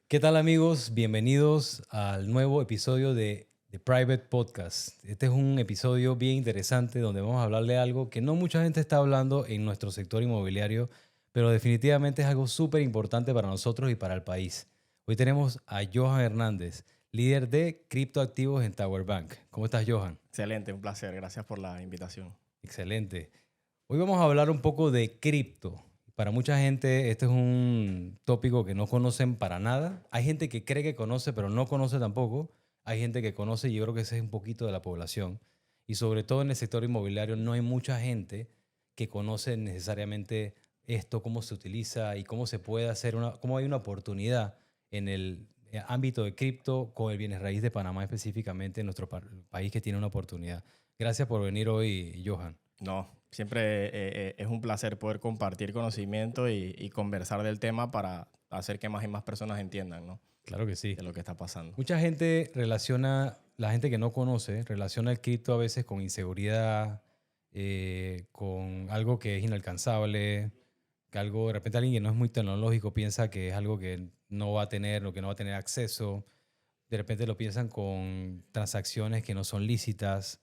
¿Qué tal amigos? Bienvenidos al nuevo episodio de The Private Podcast. Este es un episodio bien interesante donde vamos a hablar de algo que no mucha gente está hablando en nuestro sector inmobiliario, pero definitivamente es algo súper importante para nosotros y para el país. Hoy tenemos a Johan Hernández, líder de criptoactivos en Tower Bank. ¿Cómo estás, Johan? Excelente, un placer. Gracias por la invitación. Excelente. Hoy vamos a hablar un poco de cripto. Para mucha gente este es un tópico que no conocen para nada. Hay gente que cree que conoce, pero no conoce tampoco. Hay gente que conoce y yo creo que ese es un poquito de la población. Y sobre todo en el sector inmobiliario no hay mucha gente que conoce necesariamente esto, cómo se utiliza y cómo se puede hacer cómo hay una oportunidad en el ámbito de cripto con el bienes raíz de Panamá específicamente, en nuestro país que tiene una oportunidad. Gracias por venir hoy, Johan. No, siempre es un placer poder compartir conocimiento y conversar del tema para hacer que más y más personas entiendan, ¿no? Claro que sí. De lo que está pasando. Mucha gente relaciona, la gente que no conoce, relaciona el cripto a veces con inseguridad, con algo que es inalcanzable, que algo, de repente alguien que no es muy tecnológico piensa que es algo que no va a tener o que no va a tener acceso. De repente lo piensan con transacciones que no son lícitas.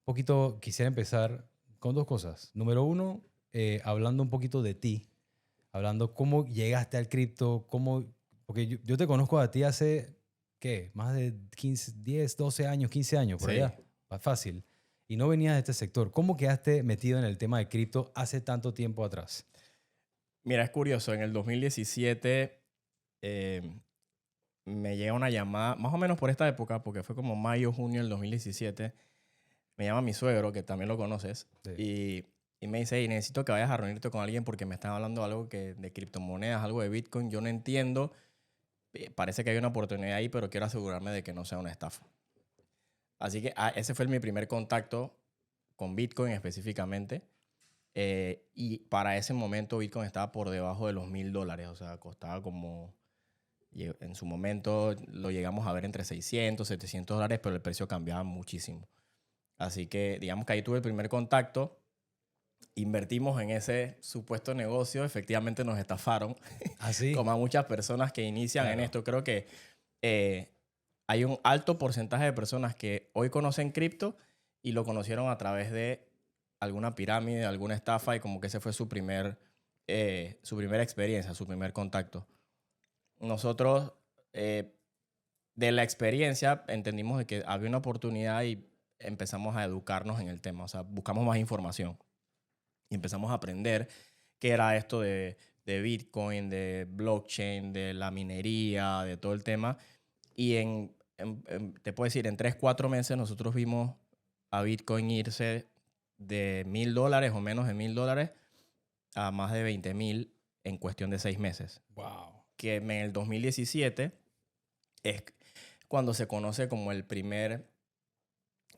Un poquito quisiera empezar con dos cosas. Número uno, hablando un poquito de ti, hablando cómo llegaste al cripto, porque yo te conozco a ti hace, ¿qué? Más de 15, 10, 12 años, 15 años, por Sí. allá, fácil. Y no venías de este sector. ¿Cómo quedaste metido en el tema de cripto hace tanto tiempo atrás? Mira, es curioso. En el 2017 eh, me llega una llamada, más o menos por esta época, porque fue como mayo, junio del 2017. Me llama mi suegro, que también lo conoces, Sí. y me dice, hey, necesito que vayas a reunirte con alguien porque me están hablando algo de criptomonedas, algo de Bitcoin. Yo no entiendo. Parece que hay una oportunidad ahí, pero quiero asegurarme de que no sea una estafa. Así que ese fue mi primer contacto con Bitcoin específicamente. Y para ese momento Bitcoin estaba por debajo de los $1,000. O sea, costaba como... En su momento lo llegamos a ver entre $600, $700, pero el precio cambiaba muchísimo. Así que digamos que ahí tuve el primer contacto. Invertimos en ese supuesto negocio. Efectivamente nos estafaron, ¿Ah, sí? como a muchas personas que inician en Claro. esto. Creo que eh, hay un alto porcentaje de personas que hoy conocen cripto y lo conocieron a través de alguna pirámide, alguna estafa, y como que ese fue su primera experiencia, su primer contacto. Nosotros, eh, de la experiencia, entendimos de que había una oportunidad y empezamos a educarnos en el tema. O sea, buscamos más información y empezamos a aprender qué era esto de Bitcoin, de blockchain, de la minería, de todo el tema. Y te puedo decir, en 3, 4 meses nosotros vimos a Bitcoin irse de $1,000 o menos de $1,000 a más de 20,000 en cuestión de 6 meses. Wow. Que en el 2017 es cuando se conoce como el primer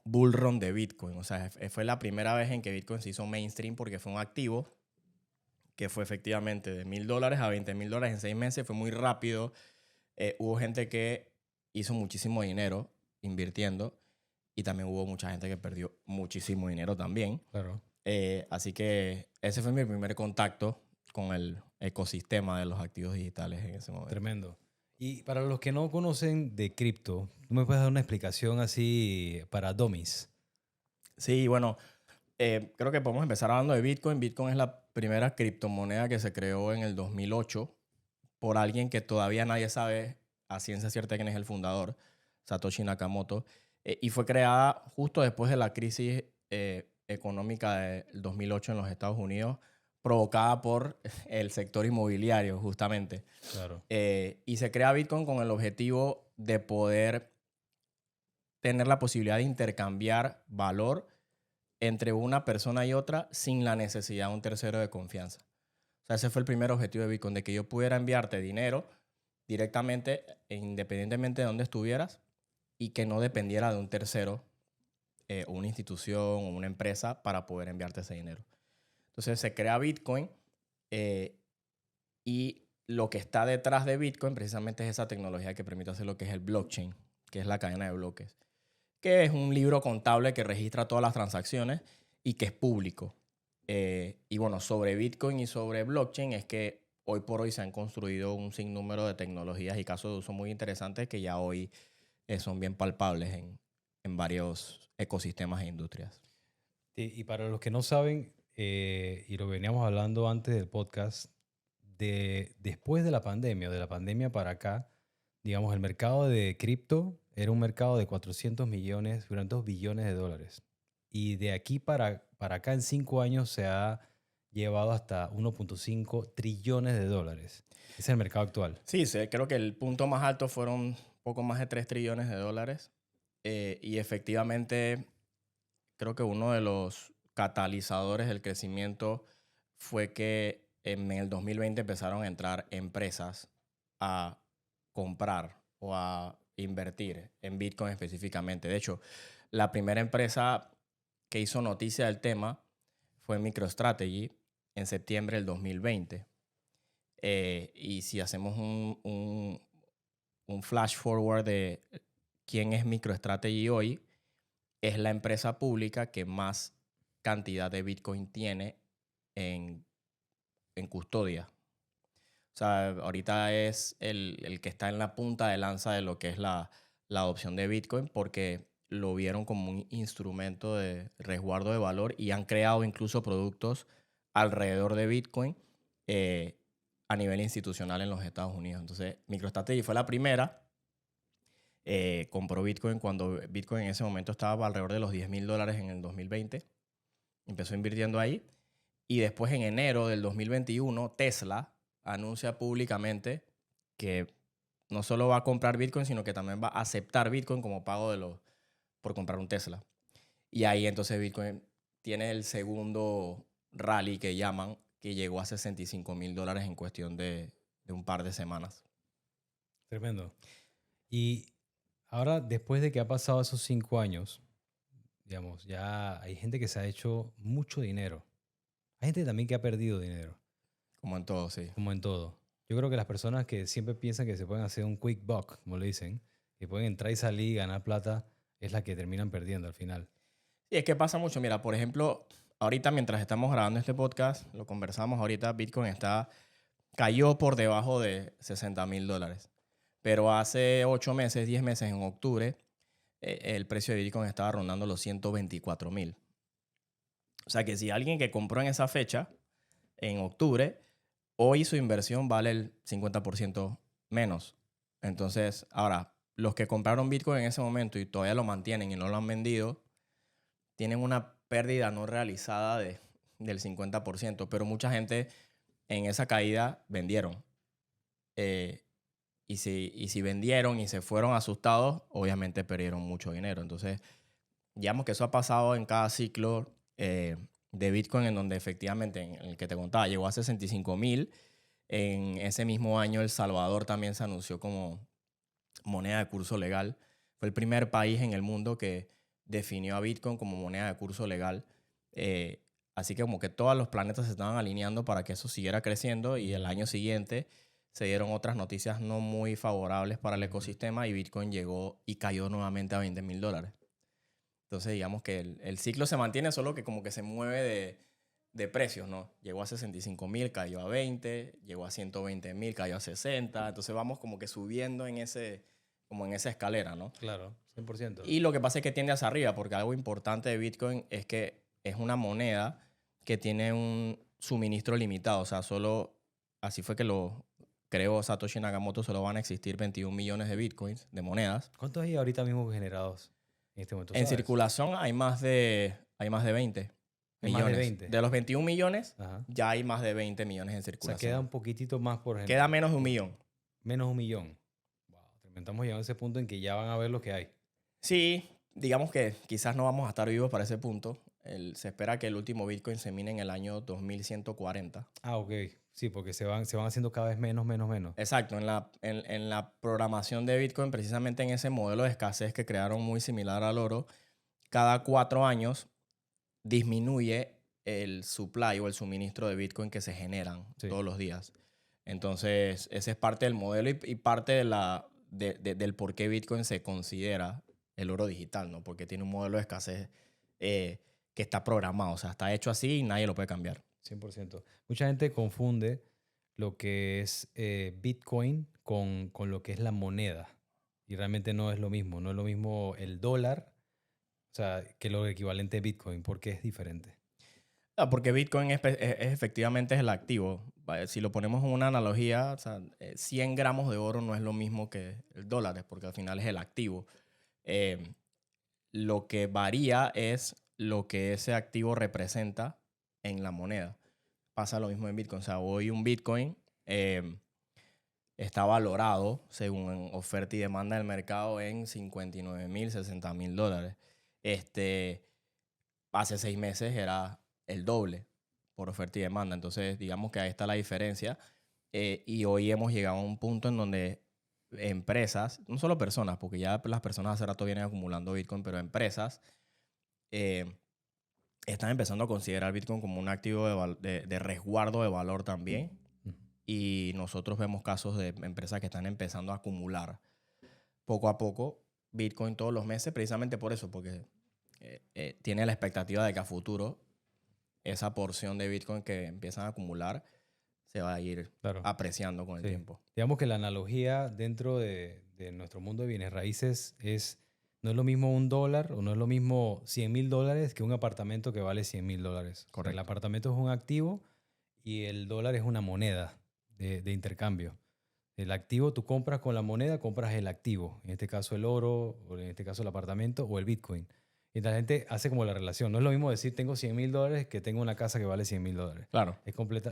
bull run de Bitcoin. O sea, fue la primera vez en que Bitcoin se hizo mainstream porque fue un activo que fue efectivamente de $1,000 a $20,000 en 6 meses. Fue muy rápido. Hubo gente que hizo muchísimo dinero invirtiendo y también hubo mucha gente que perdió muchísimo dinero también. Claro. Así que ese fue mi primer contacto con el ecosistema de los activos digitales en ese momento. Tremendo. Y para los que no conocen de cripto, ¿tú me puedes dar una explicación así para dummies? Sí, bueno, creo que podemos empezar hablando de Bitcoin. Bitcoin es la primera criptomoneda que se creó en el 2008 por alguien que todavía nadie sabe a ciencia cierta quién es el fundador, Satoshi Nakamoto, y fue creada justo después de la crisis económica del 2008 en los Estados Unidos, provocada por el sector inmobiliario, justamente. Claro. Y se crea Bitcoin con el objetivo de poder tener la posibilidad de intercambiar valor entre una persona y otra sin la necesidad de un tercero de confianza. O sea, ese fue el primer objetivo de Bitcoin, de que yo pudiera enviarte dinero directamente, independientemente de dónde estuvieras, y que no dependiera de un tercero, o una institución o una empresa para poder enviarte ese dinero. Entonces se crea Bitcoin, eh, y lo que está detrás de Bitcoin precisamente es esa tecnología que permite hacer lo que es el blockchain, que es la cadena de bloques, que es un libro contable que registra todas las transacciones y que es público. Y bueno, sobre Bitcoin y sobre blockchain es que hoy por hoy se han construido un sinnúmero de tecnologías y casos de uso muy interesantes que ya hoy son bien palpables en varios ecosistemas e industrias. Y para los que no saben, y lo veníamos hablando antes del podcast, después de la pandemia, o de la pandemia para acá, digamos, el mercado de cripto era un mercado de 400 millones, durante 2 billones de dólares. Y de aquí para acá en 5 años se ha llevado hasta 1.5 trillones de dólares. Ese es el mercado actual. Sí, creo que el punto más alto fueron poco más de 3 trillones de dólares. Y efectivamente, creo que uno de los catalizadores del crecimiento fue que en el 2020 empezaron a entrar empresas a comprar o a invertir en Bitcoin específicamente. De hecho, la primera empresa que hizo noticia del tema fue MicroStrategy en septiembre del 2020. Y si hacemos un flash forward de quién es MicroStrategy hoy, es la empresa pública que más cantidad de Bitcoin tiene en custodia. O sea, ahorita es el que está en la punta de lanza de lo que es la adopción de Bitcoin, porque lo vieron como un instrumento de resguardo de valor y han creado incluso productos alrededor de Bitcoin a nivel institucional en los Estados Unidos. Entonces, MicroStrategy fue la primera. Compró Bitcoin cuando Bitcoin en ese momento estaba alrededor de los $10,000 en el 2020. Empezó invirtiendo ahí. Y después, en enero del 2021, Tesla anuncia públicamente que no solo va a comprar Bitcoin, sino que también va a aceptar Bitcoin como pago por comprar un Tesla. Y ahí entonces Bitcoin tiene el segundo rally que llaman, que llegó a $65,000 en cuestión de un par de semanas. Tremendo. Y ahora, después de que ha pasado esos 5 años, digamos, ya hay gente que se ha hecho mucho dinero. Hay gente también que ha perdido dinero, Como en todo, sí. como en todo. Yo creo que las personas que siempre piensan que se pueden hacer un quick buck, como le dicen, que pueden entrar y salir y ganar plata, es la que terminan perdiendo al final. Y es que pasa mucho. Mira, por ejemplo, ahorita mientras estamos grabando este podcast, lo conversamos ahorita, Bitcoin cayó por debajo de $60,000. Pero hace 8 meses, 10 meses, en octubre, el precio de Bitcoin estaba rondando los 124,000. O sea que si alguien que compró en esa fecha, en octubre, hoy su inversión vale el 50% menos. Entonces, ahora, los que compraron Bitcoin en ese momento y todavía lo mantienen y no lo han vendido, tienen una pérdida no realizada del 50%, pero mucha gente en esa caída vendieron. Y si vendieron y se fueron asustados, obviamente perdieron mucho dinero. Entonces, digamos que eso ha pasado en cada ciclo de Bitcoin, en donde efectivamente, en el que te contaba, llegó a 65,000. En ese mismo año, El Salvador también se anunció como moneda de curso legal. Fue el primer país en el mundo que definió a Bitcoin como moneda de curso legal. Así que como que todos los planetas se estaban alineando para que eso siguiera creciendo, y el año siguiente se dieron otras noticias no muy favorables para el ecosistema y Bitcoin llegó y cayó nuevamente a $20,000. Entonces digamos que el ciclo se mantiene, solo que como que se mueve de precios, ¿no? Llegó a 65,000, cayó a 20, llegó a 120,000, cayó a 60. Entonces vamos como que subiendo como en esa escalera, ¿no? Claro, 100%. Y lo que pasa es que tiende hacia arriba, porque algo importante de Bitcoin es que es una moneda que tiene un suministro limitado. O sea, así fue que lo creó Satoshi Nakamoto, solo van a existir 21 millones de Bitcoins, de monedas. ¿Cuántos hay ahorita mismo generados en este momento? En ¿Sabes? circulación hay más de 20 Hay más de millones. 20. De los 21 millones, Ajá. ya hay más de 20 millones en O sea, circulación. queda un poquitito más, por ejemplo. Queda menos de 1 millón. Menos de 1 millón. Wow, estamos llegando a ese punto en que ya van a ver lo que hay. Sí, digamos que quizás no vamos a estar vivos para ese punto. Se espera que el último Bitcoin se mine en el año 2140. Ah, ok. Sí, porque se van haciendo cada vez menos. Exacto, en la programación de Bitcoin, precisamente en ese modelo de escasez que crearon muy similar al oro, cada 4 años disminuye el supply o el suministro de Bitcoin que se generan todos los días. Entonces, ese es parte del modelo y parte del por qué Bitcoin se considera el oro digital, ¿no? Porque tiene un modelo de escasez que está programado, o sea, está hecho así y nadie lo puede cambiar. 100%. Mucha gente confunde lo que es Bitcoin con lo que es la moneda. Y realmente no es lo mismo. No es lo mismo el dólar, o sea, que lo equivalente a Bitcoin, porque es diferente. Porque Bitcoin efectivamente es el activo. Vaya, si lo ponemos en una analogía, o sea, 100 gramos de oro no es lo mismo que el dólar, porque al final es el activo. Eh, lo que varía es lo que ese activo representa en la moneda. Pasa lo mismo en Bitcoin. O sea, hoy un Bitcoin está valorado, según oferta y demanda del mercado, en 59,000, 60,000 dólares. Hace 6 meses era el doble por oferta y demanda. Entonces, digamos que ahí está la diferencia. Y hoy hemos llegado a un punto en donde empresas, no solo personas, porque ya las personas hace rato vienen acumulando Bitcoin, pero empresas eh, están empezando a considerar Bitcoin como un activo de resguardo de valor también. Ujú. Y nosotros vemos casos de empresas que están empezando a acumular poco a poco Bitcoin todos los meses, precisamente por eso, porque tiene la expectativa de que a futuro esa porción de Bitcoin que empiezan a acumular se va a ir Claro. apreciando con el Sí. tiempo. Digamos que la analogía dentro de nuestro mundo de bienes raíces es, no es lo mismo un dólar o no es lo mismo 100,000 dólares que un apartamento que vale 100,000 dólares. O sea, el Correcto. apartamento es un activo y el dólar es una moneda de intercambio. El activo, tú compras con la moneda, compras el activo. En este caso el oro, o en este caso el apartamento o el Bitcoin. Y la gente hace como la relación. No es lo mismo decir tengo 100,000 dólares que tengo una casa que vale 100,000 dólares. Claro.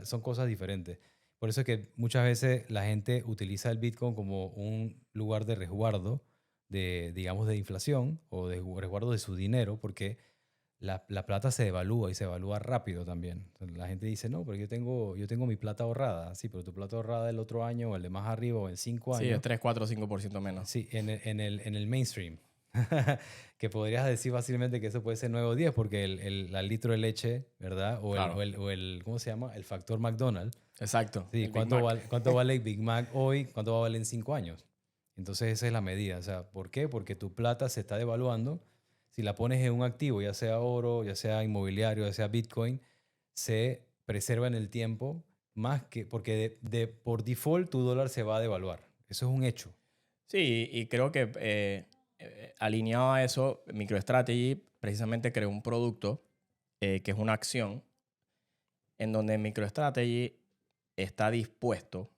Son cosas diferentes. Por eso es que muchas veces la gente utiliza el Bitcoin como un lugar de resguardo de, digamos, de inflación o de resguardo de su dinero, porque la plata se devalúa y se evalúa rápido también. Entonces, la gente dice, no, pero yo tengo mi plata ahorrada. Sí, pero tu plata ahorrada el otro año o el de más arriba o en 5 Sí, es años. 3, 4, 5% menos. Sí, en el mainstream. Que podrías decir fácilmente que eso puede ser 9 o 10 porque el litro de leche, ¿verdad? Claro. ¿Cómo se llama? El factor McDonald's. Exacto. Sí, El Big ¿cuánto Mac. vale, cuánto vale Big Mac hoy? ¿Cuánto va a valer en 5 años? Entonces esa es la medida. O sea, ¿por qué? Porque tu plata se está devaluando. Si la pones en un activo, ya sea oro, ya sea inmobiliario, ya sea Bitcoin, se preserva en el tiempo más que porque por default tu dólar se va a devaluar. Eso es un hecho. Sí, y creo que alineado a eso, MicroStrategy precisamente creó un producto que es una acción en donde MicroStrategy está dispuesto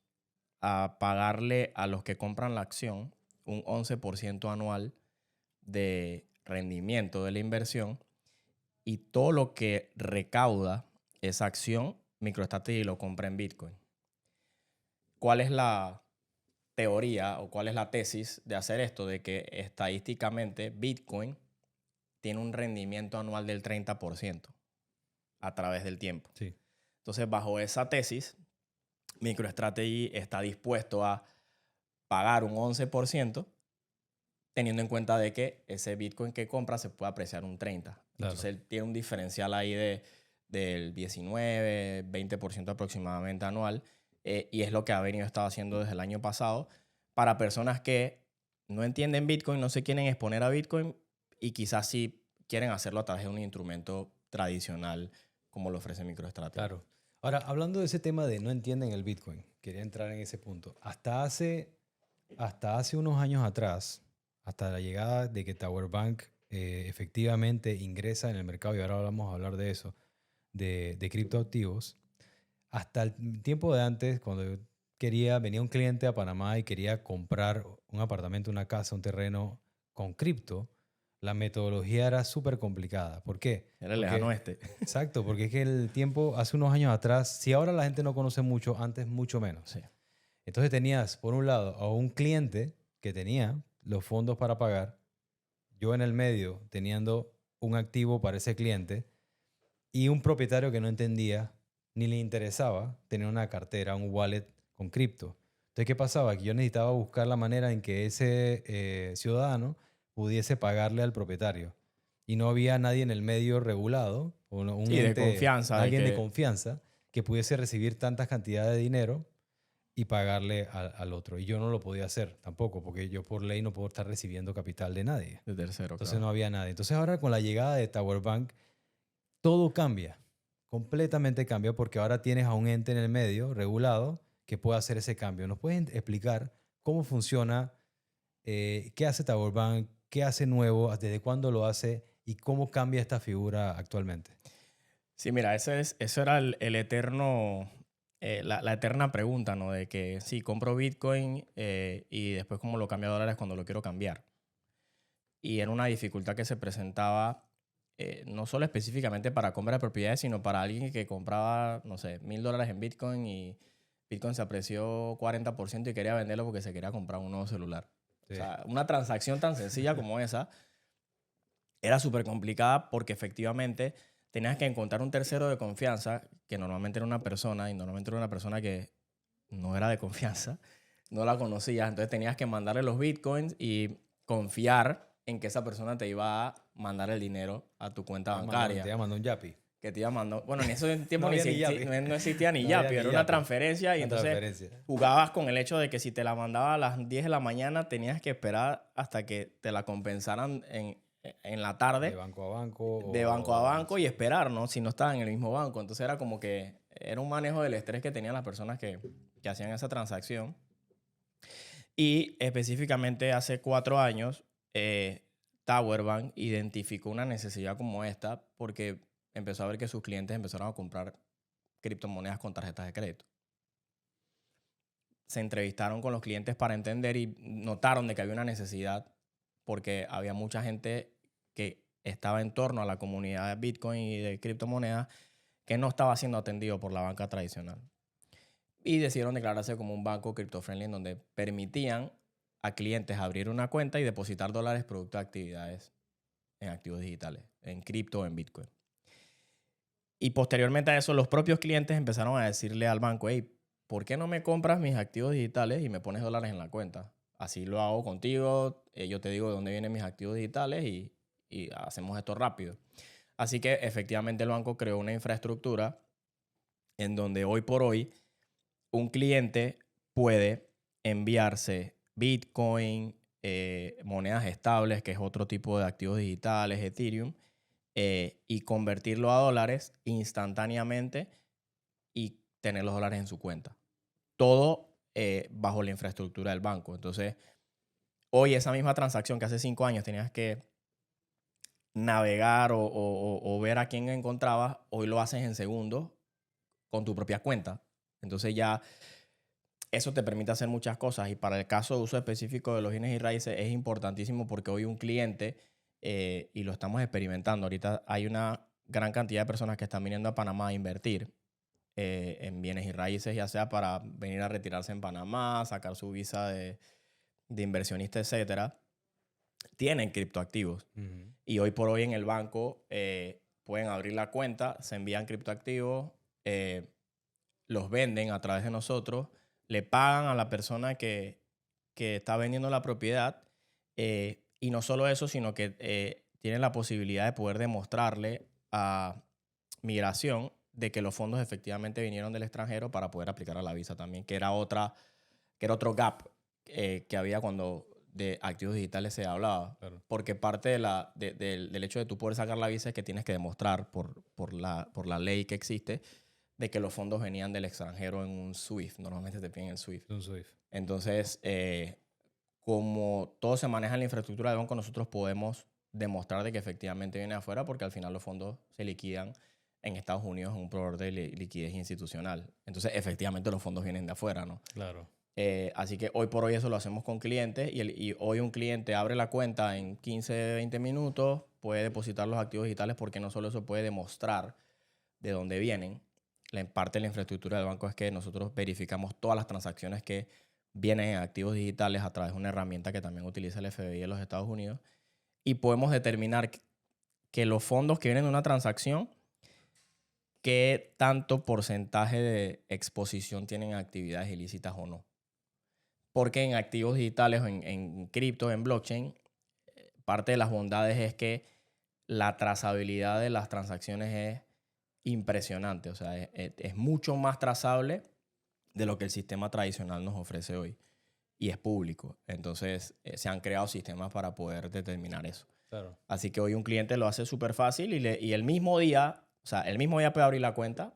a pagarle a los que compran la acción un 11% anual de rendimiento de la inversión y todo lo que recauda esa acción, MicroStrategy lo compra en Bitcoin. ¿Cuál es la teoría o cuál es la tesis de hacer esto? De que estadísticamente Bitcoin tiene un rendimiento anual del 30% a través del tiempo. Sí. Entonces, bajo esa tesis, MicroStrategy está dispuesto a pagar un 11%, teniendo en cuenta de que ese Bitcoin que compra se puede apreciar un 30%. Entonces, Claro. él tiene un diferencial ahí del 19, 20% aproximadamente anual, y es lo que ha venido estado haciendo desde el año pasado para personas que no entienden Bitcoin, no se quieren exponer a Bitcoin y quizás sí quieren hacerlo a través de un instrumento tradicional como lo ofrece MicroStrategy. Claro. Ahora, hablando de ese tema de no entienden el Bitcoin, quería entrar en ese punto. Hasta hace unos años atrás, hasta la llegada de que Tower Bank efectivamente ingresa en el mercado, y ahora vamos a hablar de eso, de criptoactivos, hasta el tiempo de antes, cuando venía un cliente a Panamá y quería comprar un apartamento, una casa, un terreno con cripto, la metodología era súper complicada. ¿Por qué? Era el lejano Porque, este. exacto, porque es que el tiempo, hace unos años atrás, si ahora la gente no conoce mucho, antes mucho menos. Sí. Entonces tenías, por un lado, a un cliente que tenía los fondos para pagar, yo en el medio teniendo un activo para ese cliente y un propietario que no entendía ni le interesaba tener una cartera, un wallet con cripto. Entonces, ¿qué pasaba? Que yo necesitaba buscar la manera en que ese ciudadano pudiese pagarle al propietario. Y no había nadie en el medio regulado, o un Sí, de ente, confianza, de alguien de que confianza, que pudiese recibir tantas cantidades de dinero y pagarle al otro. Y yo no lo podía hacer tampoco, porque yo por ley no puedo estar recibiendo capital de nadie. de tercero, Entonces claro. no había nadie. Entonces ahora con la llegada de Tower Bank, todo cambia, completamente cambia, porque ahora tienes a un ente en el medio regulado que pueda hacer ese cambio. ¿Nos pueden explicar cómo funciona, qué hace Tower Bank, qué hace nuevo, desde cuándo lo hace y cómo cambia esta figura actualmente? Sí, mira, eso era el eterno, la eterna pregunta, ¿no? De que sí, compro Bitcoin y después cómo lo cambio a dólares cuando lo quiero cambiar. Y era una dificultad que se presentaba no solo específicamente para compra de propiedades, sino para alguien que compraba, no sé, $1,000 en Bitcoin y Bitcoin se apreció 40% y quería venderlo porque se quería comprar un nuevo celular. Sí. O sea, una transacción tan sencilla como esa era súper complicada porque efectivamente tenías que encontrar un tercero de confianza, que normalmente era una persona, y normalmente era una persona que no era de confianza, no la conocías, entonces tenías que mandarle los bitcoins y confiar en que esa persona te iba a mandar el dinero a tu cuenta Te bancaria. iba a mandar un Yapi. Que te iba a mandar. Bueno, en ese tiempo No ni había ni Yapi. no existía ni No Yapi, había era ni una Yapi. transferencia y Una entonces transferencia. jugabas con el hecho de que si te la mandaba a las 10 de la mañana tenías que esperar hasta que te la compensaran en la tarde De banco a banco. de banco a banco y esperar, ¿no? Si no estaban en el mismo banco. Entonces era como que era un manejo del estrés que tenían las personas que hacían esa transacción. Y específicamente hace 4 años, Tower Bank identificó una necesidad como esta porque empezó a ver que sus clientes empezaron a comprar criptomonedas con tarjetas de crédito. Se entrevistaron con los clientes para entender y notaron de que había una necesidad porque había mucha gente que estaba en torno a la comunidad de Bitcoin y de criptomonedas que no estaba siendo atendido por la banca tradicional. Y decidieron declararse como un banco cripto-friendly en donde permitían a clientes abrir una cuenta y depositar dólares producto de actividades en activos digitales, en cripto o en Bitcoin. Y posteriormente a eso, los propios clientes empezaron a decirle al banco, hey, ¿por qué no me compras mis activos digitales y me pones dólares en la cuenta? Así lo hago contigo, yo te digo de dónde vienen mis activos digitales y hacemos esto rápido. Así que efectivamente el banco creó una infraestructura en donde hoy por hoy un cliente puede enviarse Bitcoin, monedas estables, que es otro tipo de activos digitales, Ethereum, y convertirlo a dólares instantáneamente y tener los dólares en su cuenta. Todo bajo la infraestructura del banco. Entonces, hoy esa misma transacción que hace 5 años tenías que navegar o ver a quién encontrabas, hoy lo haces en segundos con tu propia cuenta. Entonces ya eso te permite hacer muchas cosas y para el caso de uso específico de los bienes y raíces es importantísimo porque hoy un cliente, y lo estamos experimentando, ahorita hay una gran cantidad de personas que están viniendo a Panamá a invertir en bienes y raíces, ya sea para venir a retirarse en Panamá, sacar su visa de inversionista, etcétera, tienen criptoactivos. Uh-huh. Y hoy por hoy en el banco pueden abrir la cuenta, se envían criptoactivos, los venden a través de nosotros, le pagan a la persona que está vendiendo la propiedad y no solo eso, sino que tienen la posibilidad de poder demostrarle a migración de que los fondos efectivamente vinieron del extranjero para poder aplicar a la visa también, que era otro gap que había cuando de activos digitales se hablaba. Claro. Porque parte del hecho de tú poder sacar la visa es que tienes que demostrar por la ley que existe de que los fondos venían del extranjero en un SWIFT. Normalmente te piden el SWIFT. Un Swift. Entonces, como todo se maneja en la infraestructura del banco, nosotros podemos demostrar de que efectivamente viene de afuera porque al final los fondos se liquidan en Estados Unidos en un proveedor de liquidez institucional. Entonces, efectivamente los fondos vienen de afuera, ¿no? Claro. Así que hoy por hoy eso lo hacemos con clientes y hoy un cliente abre la cuenta en 15, 20 minutos, puede depositar los activos digitales porque no solo eso puede demostrar de dónde vienen. La parte de la infraestructura del banco es que nosotros verificamos todas las transacciones que vienen en activos digitales a través de una herramienta que también utiliza el FBI en los Estados Unidos y podemos determinar que los fondos que vienen de una transacción, qué tanto porcentaje de exposición tienen a actividades ilícitas o no. Porque en activos digitales, en cripto, en blockchain, parte de las bondades es que la trazabilidad de las transacciones es impresionante. O sea, es mucho más trazable de lo que el sistema tradicional nos ofrece hoy. Y es público. Entonces, se han creado sistemas para poder determinar eso. Claro. Así que hoy un cliente lo hace súper fácil y el mismo día, o sea, el mismo día puede abrir la cuenta,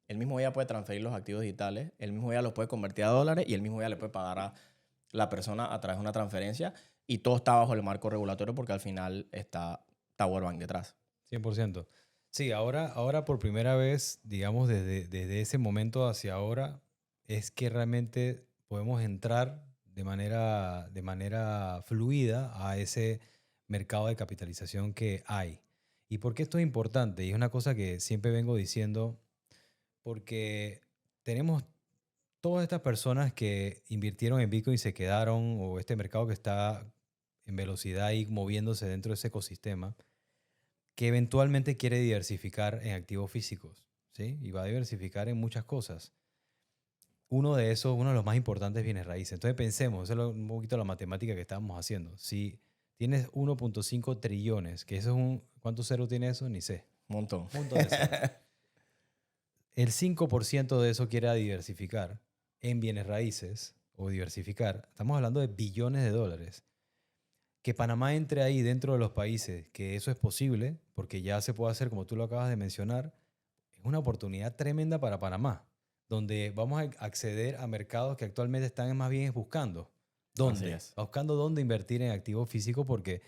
el mismo día puede transferir los activos digitales, el mismo día los puede convertir a dólares y el mismo día le puede pagar a la persona a través de una transferencia y todo está bajo el marco regulatorio porque al final está World Bank detrás. 100%. Sí, ahora por primera vez, digamos, desde ese momento hacia ahora, es que realmente podemos entrar de manera fluida a ese mercado de capitalización que hay. ¿Y por qué esto es importante? Y es una cosa que siempre vengo diciendo, porque tenemos todas estas personas que invirtieron en Bitcoin y se quedaron, o este mercado que está en velocidad y moviéndose dentro de ese ecosistema, que eventualmente quiere diversificar en activos físicos, ¿sí? Y va a diversificar en muchas cosas. Uno de esos, uno de los más importantes, es bienes raíces. Entonces pensemos, eso es un poquito la matemática que estábamos haciendo. Si tienes 1.5 trillones, que eso es un... ¿Cuánto cero tiene eso? Ni sé. Un montón. Un montón de ceros. El 5% de eso quiere diversificar en bienes raíces o diversificar. Estamos hablando de billones de dólares. Que Panamá entre ahí dentro de los países, que eso es posible, porque ya se puede hacer, como tú lo acabas de mencionar, es una oportunidad tremenda para Panamá, donde vamos a acceder a mercados que actualmente están más bien buscando. Así ¿Dónde? es. Buscando dónde invertir en activos físicos porque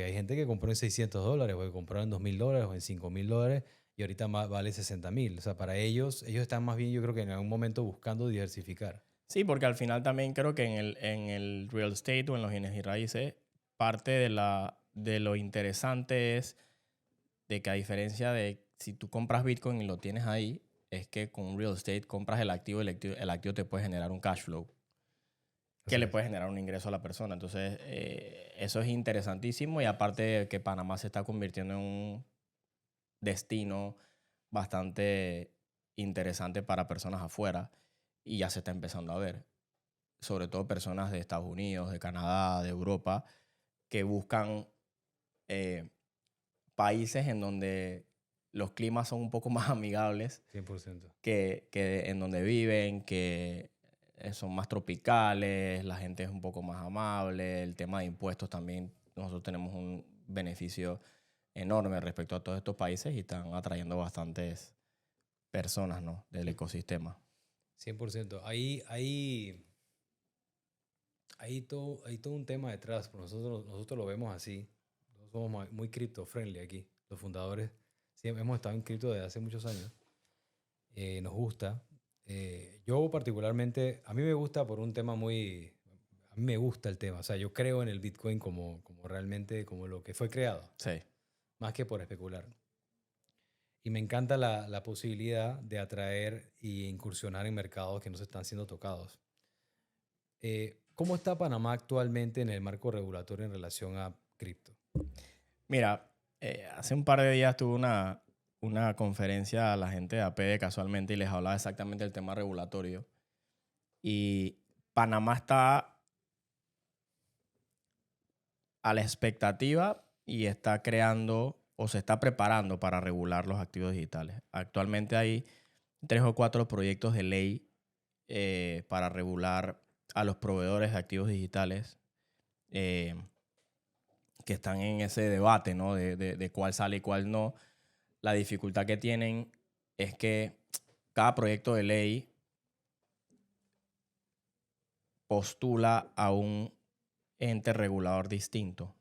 hay gente que compró en $600, o que compró en $2,000 o en $5,000 y ahorita vale 60,000. O sea, para ellos están más bien, yo creo que en algún momento buscando diversificar. Sí, porque al final también creo que en el real estate o en los bienes y raíces, parte de lo interesante es de que a diferencia de si tú compras Bitcoin y lo tienes ahí, es que con real estate compras el activo y el activo te puede generar un cash flow que Así le es. puede generar un ingreso a la persona. Entonces, eso es interesantísimo y aparte de que Panamá se está convirtiendo en un destino bastante interesante para personas afuera y ya se está empezando a ver, sobre todo personas de Estados Unidos, de Canadá, de Europa, que buscan eh, países en donde los climas son un poco más amigables 100%. que en donde viven, que son más tropicales, la gente es un poco más amable, el tema de impuestos también, nosotros tenemos un beneficio enorme respecto a todos estos países y están atrayendo bastantes personas, ¿no?, del ecosistema. 100%. Hay todo un tema detrás. Pues nosotros lo vemos así. Nosotros somos muy crypto-friendly aquí. Los fundadores siempre hemos estado en cripto desde hace muchos años. Nos gusta. Yo particularmente, a mí me gusta por un tema muy... A mí me gusta el tema. O sea, yo creo en el Bitcoin como realmente, como lo que fue creado. Sí. Más que por especular. Y me encanta la posibilidad de atraer e incursionar en mercados que no se están siendo tocados. ¿Cómo está Panamá actualmente en el marco regulatorio en relación a cripto? Mira, hace un par de días tuve una conferencia a la gente de APD casualmente y les hablaba exactamente del tema regulatorio. Y Panamá está a la expectativa y está creando o se está preparando para regular los activos digitales. Actualmente hay 3 o 4 proyectos de ley para regular a los proveedores de activos digitales eh, que están en ese debate, ¿no?, de cuál sale y cuál no. La dificultad que tienen es que cada proyecto de ley postula a un ente regulador distinto.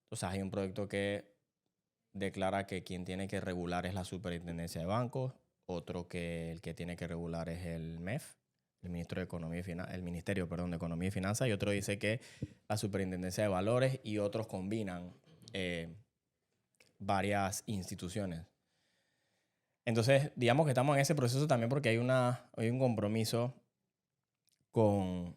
Entonces hay un proyecto que declara que quien tiene que regular es la Superintendencia de Bancos, otro que el que tiene que regular es el MEF, el Ministerio de Economía el Ministerio, perdón, de Economía y Finanzas, y otro dice que la Superintendencia de Valores, y otros combinan varias instituciones. Entonces, digamos que estamos en ese proceso también porque hay un compromiso con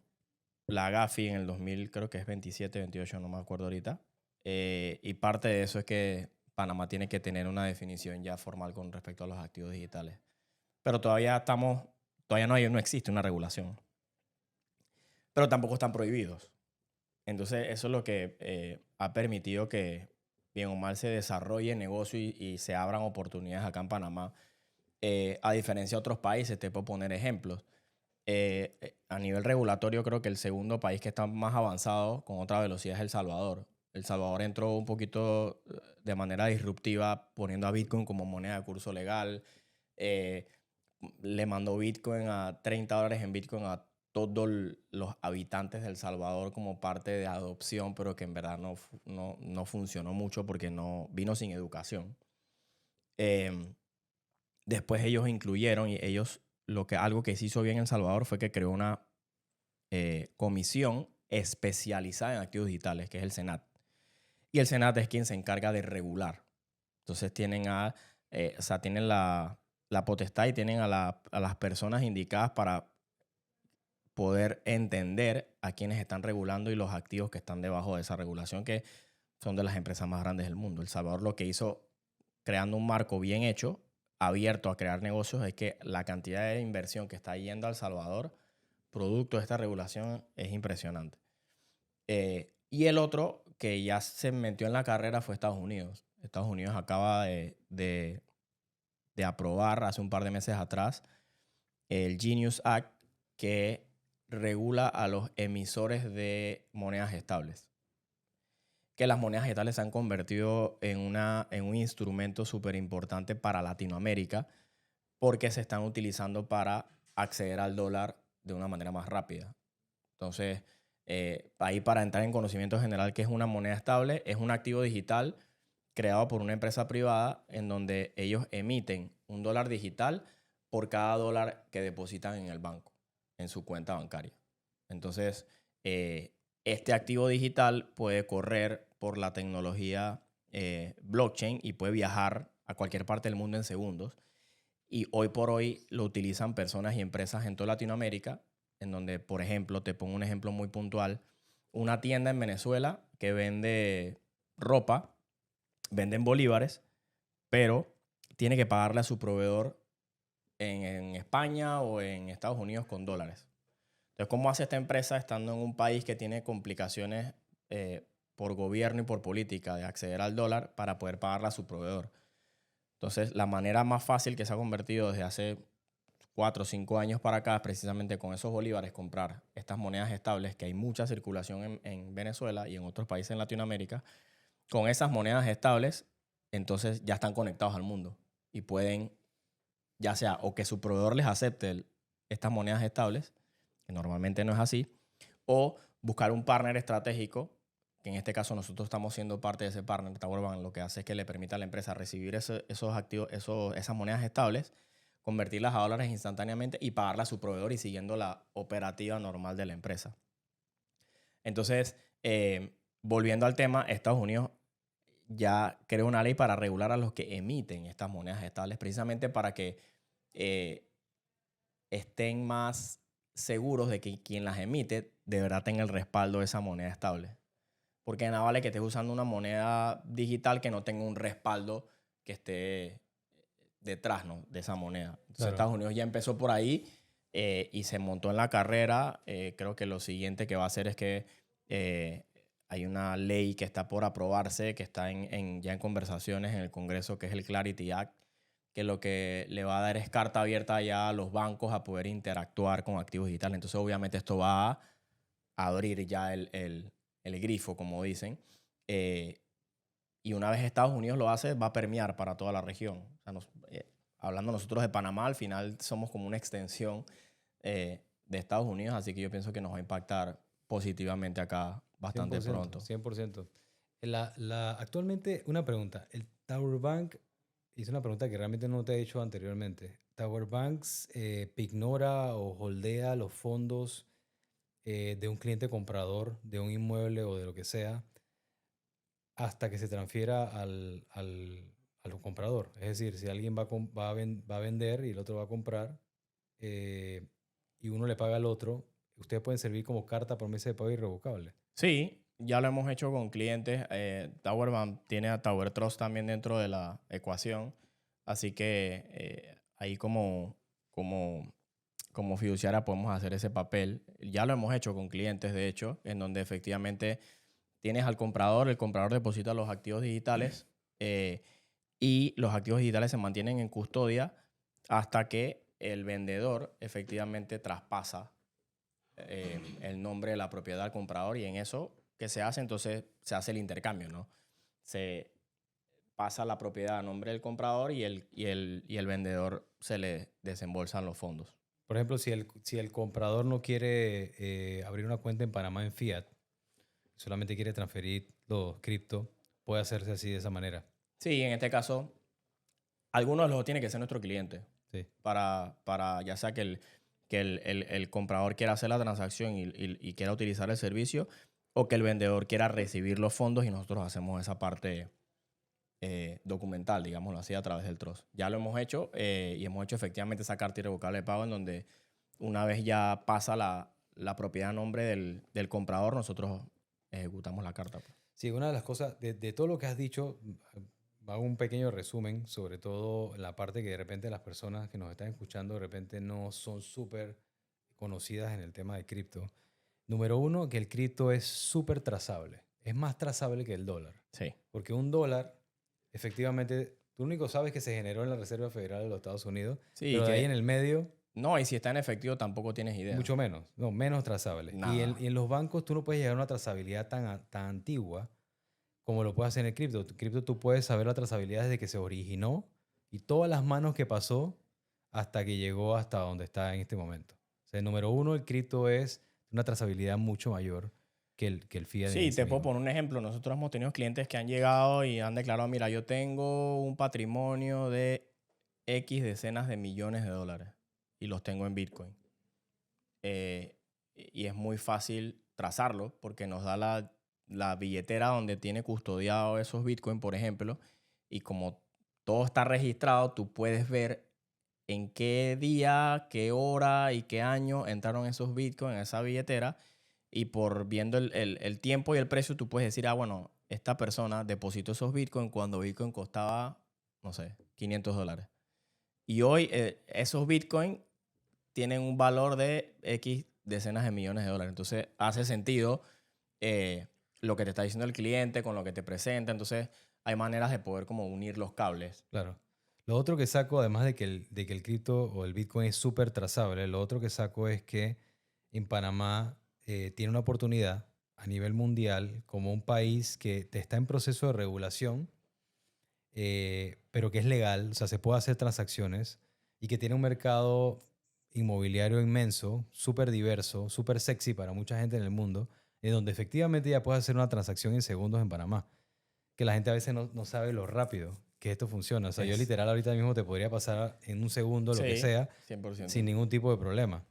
la GAFI en el 2000, creo que es 27, 28, no me acuerdo ahorita. Y parte de eso es que Panamá tiene que tener una definición ya formal con respecto a los activos digitales. Pero todavía no existe una regulación. Pero tampoco están prohibidos. Entonces, eso es lo que ha permitido que, bien o mal, se desarrolle el negocio y se abran oportunidades acá en Panamá. A diferencia de otros países, te puedo poner ejemplos. A nivel regulatorio, creo que el segundo país que está más avanzado con otra velocidad es El Salvador. El Salvador entró un poquito de manera disruptiva poniendo a Bitcoin como moneda de curso legal. le mandó Bitcoin a $30 en Bitcoin a todos los habitantes de El Salvador como parte de adopción, pero que en verdad no funcionó mucho porque no vino sin educación. Después ellos incluyeron y algo que se hizo bien en El Salvador fue que creó una comisión especializada en activos digitales, que es el Senat. Y el Senat es quien se encarga de regular. Entonces tienen tienen la potestad y tienen a las personas indicadas para poder entender a quienes están regulando y los activos que están debajo de esa regulación, que son de las empresas más grandes del mundo. El Salvador lo que hizo, creando un marco bien hecho, abierto a crear negocios, es que la cantidad de inversión que está yendo al Salvador, producto de esta regulación, es impresionante. Y el otro que ya se metió en la carrera fue Estados Unidos. Estados Unidos acaba de aprobar hace un par de meses atrás el Genius Act, que regula a los emisores de monedas estables. Que las monedas estables se han convertido en un instrumento súper importante para Latinoamérica porque se están utilizando para acceder al dólar de una manera más rápida. Entonces, ahí para entrar en conocimiento general, ¿qué es una moneda estable? Es un activo digital creado por una empresa privada en donde ellos emiten un dólar digital por cada dólar que depositan en el banco, en su cuenta bancaria. Entonces, este activo digital puede correr por la tecnología blockchain y puede viajar a cualquier parte del mundo en segundos. Y hoy por hoy lo utilizan personas y empresas en toda Latinoamérica, en donde, por ejemplo, te pongo un ejemplo muy puntual, una tienda en Venezuela que vende ropa, venden bolívares, pero tiene que pagarle a su proveedor en España o en Estados Unidos con dólares. Entonces, ¿cómo hace esta empresa estando en un país que tiene complicaciones por gobierno y por política de acceder al dólar para poder pagarle a su proveedor? Entonces, la manera más fácil que se ha convertido desde hace 4 o 5 años para acá es precisamente con esos bolívares comprar estas monedas estables, que hay mucha circulación en Venezuela y en otros países en Latinoamérica. Con esas monedas estables, entonces ya están conectados al mundo y pueden, ya sea o que su proveedor les acepte estas monedas estables, que normalmente no es así, o buscar un partner estratégico, que en este caso nosotros estamos siendo parte de ese partner. TowerBank lo que hace es que le permite a la empresa recibir esos activos, esas monedas estables, convertirlas a dólares instantáneamente y pagarla a su proveedor y siguiendo la operativa normal de la empresa. Entonces, volviendo al tema, Estados Unidos ya creó una ley para regular a los que emiten estas monedas estables, precisamente para que estén más seguros de que quien las emite de verdad tenga el respaldo de esa moneda estable. Porque nada vale que estés usando una moneda digital que no tenga un respaldo que esté detrás, ¿no?, de esa moneda. Entonces, claro, Estados Unidos ya empezó por ahí y se montó en la carrera. Creo que lo siguiente que va a hacer es que hay una ley que está por aprobarse, que está ya en conversaciones en el Congreso, que es el Clarity Act, que lo que le va a dar es carta abierta ya a los bancos a poder interactuar con activos digitales. Entonces, obviamente, esto va a abrir ya el grifo, como dicen. Y una vez Estados Unidos lo hace, va a permear para toda la región. O sea, hablando nosotros de Panamá, al final somos como una extensión de Estados Unidos, así que yo pienso que nos va a impactar positivamente acá bastante 100%, pronto. 100%. Actualmente, una pregunta. El Tower Bank, hice una pregunta que realmente no te he hecho anteriormente. ¿Tower Banks ignora o holdea los fondos de un cliente comprador de un inmueble o de lo que sea hasta que se transfiera al comprador? Es decir, si alguien va a vender y el otro va a comprar y uno le paga al otro, ustedes pueden servir como carta promesa de pago irrevocable. Sí, ya lo hemos hecho con clientes. TowerBank tiene a Tower Trust también dentro de la ecuación. Así que ahí como fiduciaria podemos hacer ese papel. Ya lo hemos hecho con clientes, de hecho, en donde efectivamente tienes al comprador, el comprador deposita los activos digitales y los activos digitales se mantienen en custodia hasta que el vendedor efectivamente traspasa el nombre de la propiedad al comprador, y en eso que se hace, entonces se hace el intercambio, ¿no? pasa la propiedad a nombre del comprador y el vendedor se le desembolsan los fondos. Por ejemplo, si el comprador no quiere abrir una cuenta en Panamá en fiat, solamente quiere transferir los cripto, puede hacerse así de esa manera. Sí, en este caso, alguno de los dos tiene que ser nuestro cliente Sí. para ya sea que el comprador quiera hacer la transacción y quiera utilizar el servicio o que el vendedor quiera recibir los fondos y nosotros hacemos esa parte documental, digámoslo así, a través del trust. Ya lo hemos hecho y hemos hecho efectivamente esa carta irrevocable de pago en donde una vez ya pasa la propiedad a nombre del comprador, nosotros ejecutamos la carta. Pues. Sí, una de las cosas, de todo lo que has dicho, hago un pequeño resumen, sobre todo la parte que de repente las personas que nos están escuchando de repente no son súper conocidas en el tema de cripto. Número uno, que el cripto es súper trazable. Es más trazable que el dólar. Sí. Porque un dólar, efectivamente, tú único sabes que se generó en la Reserva Federal de los Estados Unidos, Sí, pero de ahí en el medio, no, y si está en efectivo tampoco tienes idea. mucho menos. No, menos trazable. Nada. Y en los bancos tú no puedes llegar a una trazabilidad tan antigua como lo puedes hacer en el cripto. En cripto tú puedes saber la trazabilidad desde que se originó y todas las manos que pasó hasta que llegó hasta donde está en este momento. O sea, número uno, el cripto es una trazabilidad mucho mayor que el fiat. Sí, te puedo poner un ejemplo. Nosotros hemos tenido clientes que han llegado y han declarado, mira, yo tengo un patrimonio de X decenas de millones de dólares y los tengo en Bitcoin. Y es muy fácil trazarlo porque nos da la billetera donde tiene custodiado esos Bitcoin, por ejemplo, y como todo está registrado, tú puedes ver en qué día, qué hora y qué año entraron esos Bitcoin en esa billetera. Y por viendo el tiempo y el precio, tú puedes decir, bueno, esta persona depositó esos Bitcoin cuando Bitcoin costaba, no sé, $500. Y hoy esos Bitcoin tienen un valor de X decenas de millones de dólares. Entonces, hace sentido lo que te está diciendo el cliente con lo que te presenta. Entonces, hay maneras de poder como unir los cables. Claro. Lo otro que saco, además de que el cripto o el Bitcoin es súper trazable, lo otro que saco es que en Panamá tiene una oportunidad a nivel mundial como un país que está en proceso de regulación, pero que es legal, o sea, se puede hacer transacciones y que tiene un mercado inmobiliario inmenso, súper diverso, súper sexy para mucha gente en el mundo, en donde efectivamente ya puedes hacer una transacción en segundos en Panamá. Que la gente a veces no sabe lo rápido que esto funciona. O sea, yo literal ahorita mismo te podría pasar en un segundo lo que sea 100%. sin ningún tipo de problema.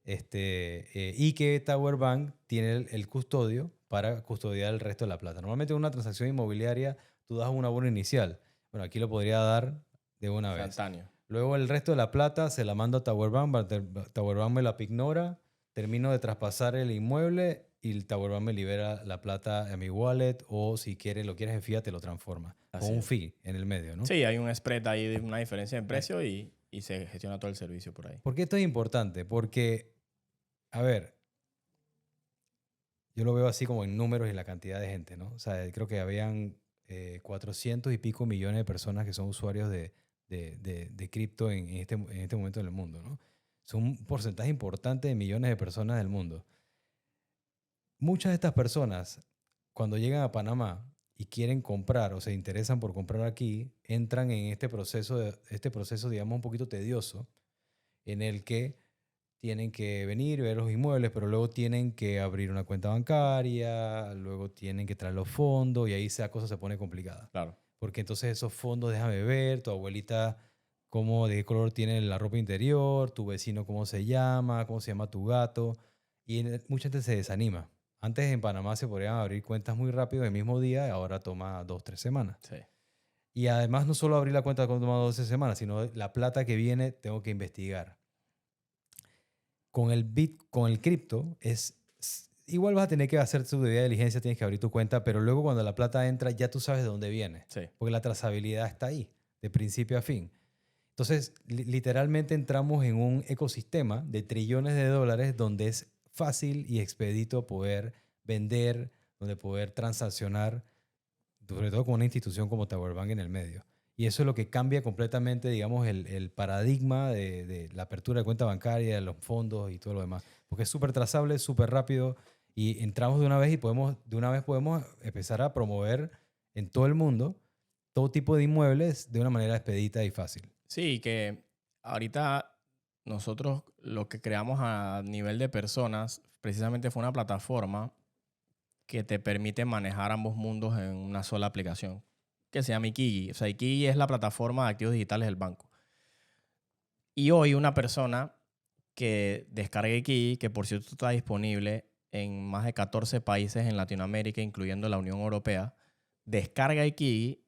Y que Tower Bank tiene el custodio para custodiar el resto de la plata. Normalmente en una transacción inmobiliaria tú das un abono inicial. Bueno, aquí lo podría dar de una vez. Instantáneo. Luego el resto de la plata se la mando a Tower Bank, Tower Bank me la ignora, termino de traspasar el inmueble y el Tower Bank me libera la plata a mi wallet o si lo quieres en fiat te lo transforma. Así Con un es. fee en el medio, ¿no? Sí, hay un spread ahí de una diferencia en precio y se gestiona todo el servicio por ahí. ¿Por qué esto es importante? Porque, a ver, yo lo veo así como en números y la cantidad de gente, ¿no? O sea, creo que habían 400 y pico millones de personas que son usuarios de cripto en este momento en el mundo, ¿no? Son un porcentaje importante de millones de personas del mundo. Muchas de estas personas, cuando llegan a Panamá y quieren comprar o se interesan por comprar aquí, entran en este proceso, digamos, un poquito tedioso, en el que tienen que venir, ver los inmuebles, pero luego tienen que abrir una cuenta bancaria, luego tienen que traer los fondos y ahí esa cosa se pone complicada. Claro. Porque entonces esos fondos, déjame ver, tu abuelita, de qué color tiene la ropa interior, tu vecino, cómo se llama tu gato. Y mucha gente se desanima. Antes en Panamá se podían abrir cuentas muy rápido el mismo día, ahora toma 2-3 semanas. Sí. Y además no solo abrir la cuenta toma 12 semanas, sino la plata que viene tengo que investigar. Con el cripto igual vas a tener que hacer tu debida diligencia, tienes que abrir tu cuenta, pero luego cuando la plata entra ya tú sabes de dónde viene, Sí. porque la trazabilidad está ahí, de principio a fin. Entonces, literalmente entramos en un ecosistema de trillones de dólares donde es fácil y expedito poder vender, donde poder transaccionar, sobre todo con una institución como Tower Bank en el medio. Y eso es lo que cambia completamente, digamos, el paradigma de la apertura de cuenta bancaria, de los fondos y todo lo demás. Porque es súper trazable, súper rápido y entramos de una vez y de una vez podemos empezar a promover en todo el mundo todo tipo de inmuebles de una manera expedita y fácil. Sí, que ahorita nosotros lo que creamos a nivel de personas precisamente fue una plataforma que te permite manejar ambos mundos en una sola aplicación, que se llama Ikigi. O sea, Ikigi es la plataforma de activos digitales del banco. Y hoy una persona que descargue Ikigi, que por cierto está disponible en más de 14 países en Latinoamérica, incluyendo la Unión Europea, descarga Ikigi.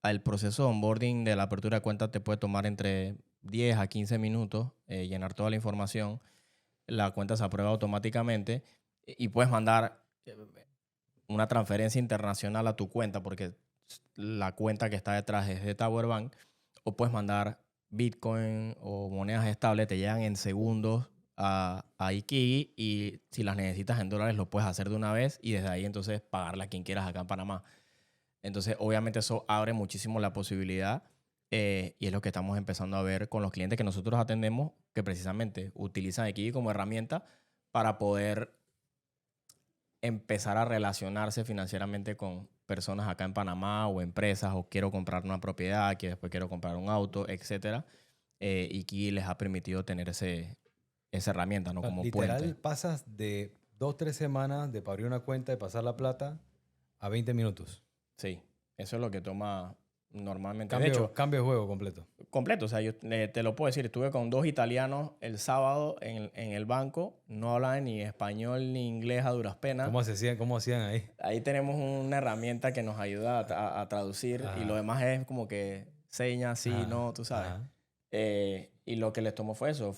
El proceso de onboarding de la apertura de cuenta te puede tomar entre 10 a 15 minutos, llenar toda la información. La cuenta se aprueba automáticamente y puedes mandar una transferencia internacional a tu cuenta porque la cuenta que está detrás es de Tower Bank, o puedes mandar Bitcoin o monedas estables, te llegan en segundos a Ikigi, y si las necesitas en dólares lo puedes hacer de una vez y desde ahí entonces pagarle a quien quieras acá en Panamá. Entonces, obviamente eso abre muchísimo la posibilidad, y es lo que estamos empezando a ver con los clientes que nosotros atendemos, que precisamente utilizan Ikigi como herramienta para poder empezar a relacionarse financieramente con personas acá en Panamá o empresas, o quiero comprar una propiedad, que después quiero comprar un auto, etcétera. Ikigi les ha permitido tener esa herramienta, ¿no? Como Literal, puente. pasas de 2 o 3 semanas de abrir una cuenta, de pasar la plata, a 20 minutos. Sí, eso es lo que toma normalmente. De hecho, Cambio de juego completo. completo. O sea, yo te lo puedo decir. Estuve con 2 italianos el sábado en el banco. No hablaban ni español ni inglés a duras penas. ¿Cómo hacían ahí? Ahí tenemos una herramienta que nos ayuda a traducir. Ajá. Y lo demás es como que señas, sí, Ajá, no, tú sabes. ajá. Y lo que les tomó fue eso.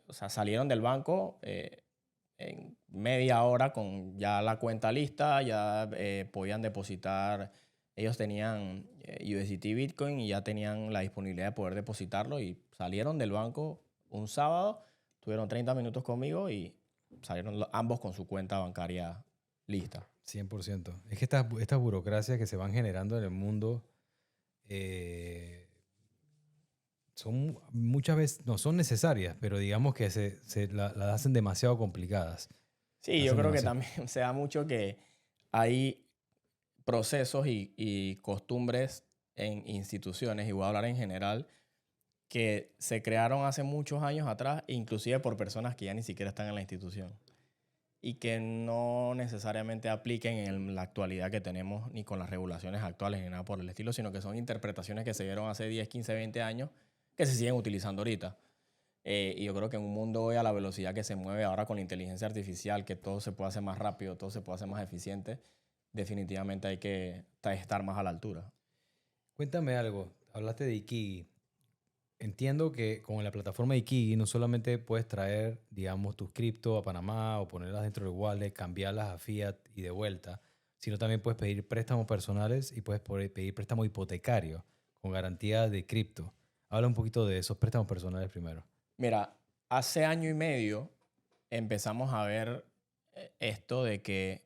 O sea, salieron del banco en media hora con ya la cuenta lista, ya podían depositar. Ellos tenían USDT Bitcoin y ya tenían la disponibilidad de poder depositarlo, y salieron del banco un sábado, tuvieron 30 minutos conmigo y salieron ambos con su cuenta bancaria lista. 100%. Es que estas burocracias que se van generando en el mundo son muchas veces, no son necesarias, pero digamos que las hacen demasiado complicadas. Sí, yo creo que también se da mucho que hay procesos y costumbres en instituciones, y voy a hablar en general, que se crearon hace muchos años atrás, inclusive por personas que ya ni siquiera están en la institución, y que no necesariamente apliquen en la actualidad que tenemos, ni con las regulaciones actuales, ni nada por el estilo, sino que son interpretaciones que se dieron hace 10, 15, 20 años, que se siguen utilizando ahorita. Y yo creo que en un mundo hoy, a la velocidad que se mueve ahora con la inteligencia artificial, que todo se puede hacer más rápido, todo se puede hacer más eficiente, definitivamente hay que estar más a la altura. Cuéntame algo, hablaste de Ikigi. Entiendo que con la plataforma de Ikigi no solamente puedes traer, digamos, tus cripto a Panamá o ponerlas dentro del wallet, cambiarlas a fiat y de vuelta, sino también puedes pedir préstamos personales y puedes pedir préstamo hipotecario con garantía de cripto. Habla un poquito de esos préstamos personales primero. Mira, hace año y medio empezamos a ver esto de que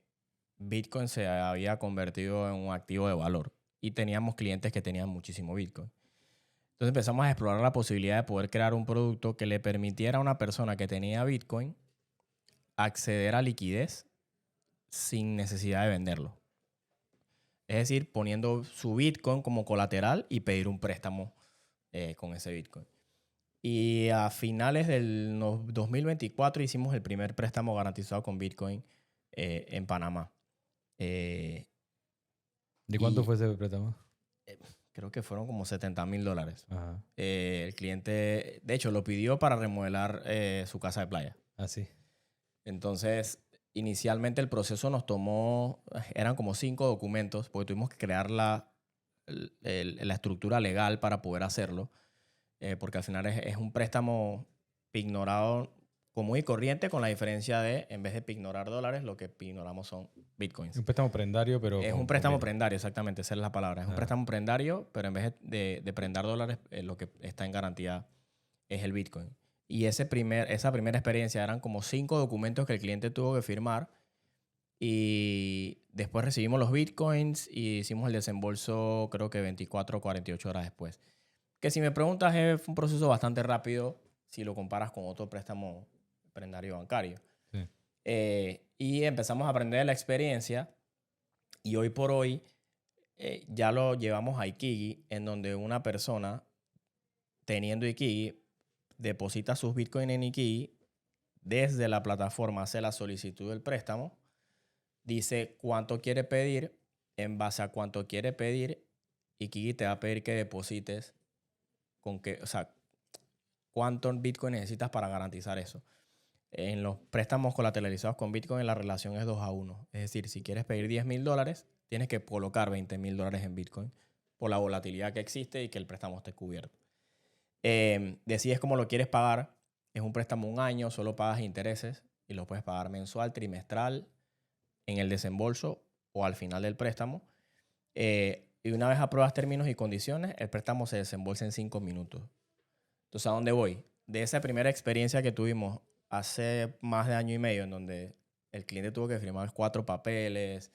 Bitcoin se había convertido en un activo de valor, y teníamos clientes que tenían muchísimo Bitcoin. Entonces empezamos a explorar la posibilidad de poder crear un producto que le permitiera a una persona que tenía Bitcoin acceder a liquidez sin necesidad de venderlo. Es decir, poniendo su Bitcoin como colateral y pedir un préstamo con ese Bitcoin. Y a finales del 2024 hicimos el primer préstamo garantizado con Bitcoin en Panamá. ¿De cuánto fue ese préstamo? Creo que fueron como $70,000. Ajá. El cliente, de hecho, lo pidió para remodelar su casa de playa. Ah, sí. Entonces, inicialmente el proceso nos tomó, eran como 5 documentos, porque tuvimos que crear la estructura legal para poder hacerlo, porque al final es un préstamo pignorado común y corriente, con la diferencia de, en vez de pignorar dólares, lo que pignoramos son bitcoins. Un préstamo prendario, pero... Es un préstamo prendario, exactamente, esa es la palabra. Es un préstamo prendario, pero en vez de prendar dólares, lo que está en garantía es el bitcoin. Y esa primera experiencia eran como 5 documentos que el cliente tuvo que firmar, y después recibimos los bitcoins y hicimos el desembolso, creo que 24 o 48 horas después. Que si me preguntas, fue un proceso bastante rápido si lo comparas con otro préstamo prendario bancario. Sí. Y empezamos a aprender de la experiencia, y hoy por hoy ya lo llevamos a Ikigi, en donde una persona teniendo Ikigi deposita sus Bitcoin en Ikigi, desde la plataforma hace la solicitud del préstamo, dice cuánto quiere pedir, en base a cuánto quiere pedir, Ikigi te va a pedir que deposites con qué, o sea, cuánto Bitcoin necesitas para garantizar eso. En los préstamos colateralizados con Bitcoin la relación es 2-1. Es decir, si quieres pedir $10,000, tienes que colocar $20,000 en Bitcoin por la volatilidad que existe y que el préstamo esté cubierto. Decides cómo lo quieres pagar. Es un préstamo un año, solo pagas intereses y lo puedes pagar mensual, trimestral, en el desembolso o al final del préstamo. Y una vez apruebas términos y condiciones, el préstamo se desembolsa en 5 minutos. Entonces, ¿a dónde voy? De esa primera experiencia que tuvimos hace más de año y medio, en donde el cliente tuvo que firmar 4 papeles,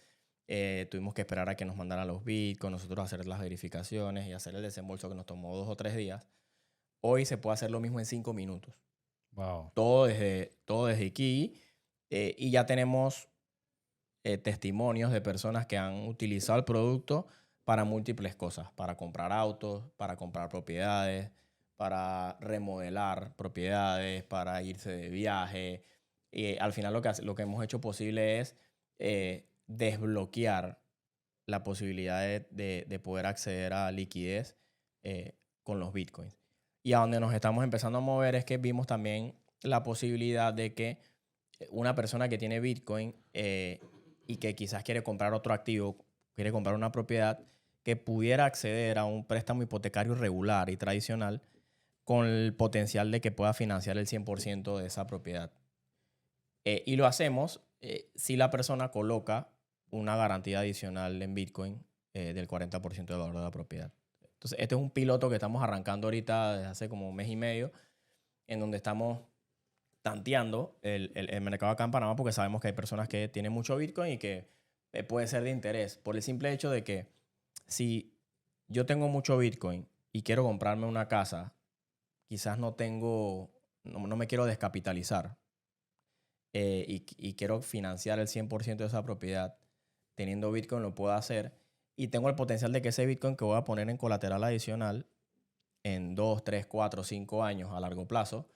tuvimos que esperar a que nos mandaran los bitcoins, nosotros hacer las verificaciones y hacer el desembolso que nos tomó 2 o 3 días. Hoy se puede hacer lo mismo en 5 minutos. Wow. Todo desde aquí. Y ya tenemos testimonios de personas que han utilizado el producto para múltiples cosas. Para comprar autos, para comprar propiedades, para remodelar propiedades, para irse de viaje. Y al final lo que hemos hecho posible es desbloquear la posibilidad de poder acceder a liquidez con los bitcoins. Y a donde nos estamos empezando a mover es que vimos también la posibilidad de que una persona que tiene bitcoin y que quizás quiere comprar otro activo, quiere comprar una propiedad, que pudiera acceder a un préstamo hipotecario regular y tradicional con el potencial de que pueda financiar el 100% de esa propiedad. Y lo hacemos si la persona coloca una garantía adicional en Bitcoin del 40% del valor de la propiedad. Entonces, este es un piloto que estamos arrancando ahorita desde hace como un mes y medio, en donde estamos tanteando el mercado acá en Panamá, porque sabemos que hay personas que tienen mucho Bitcoin y que puede ser de interés, por el simple hecho de que si yo tengo mucho Bitcoin y quiero comprarme una casa, quizás no me quiero descapitalizar y quiero financiar el 100% de esa propiedad, teniendo Bitcoin lo puedo hacer y tengo el potencial de que ese Bitcoin que voy a poner en colateral adicional en 2, 3, 4, 5 años a largo plazo,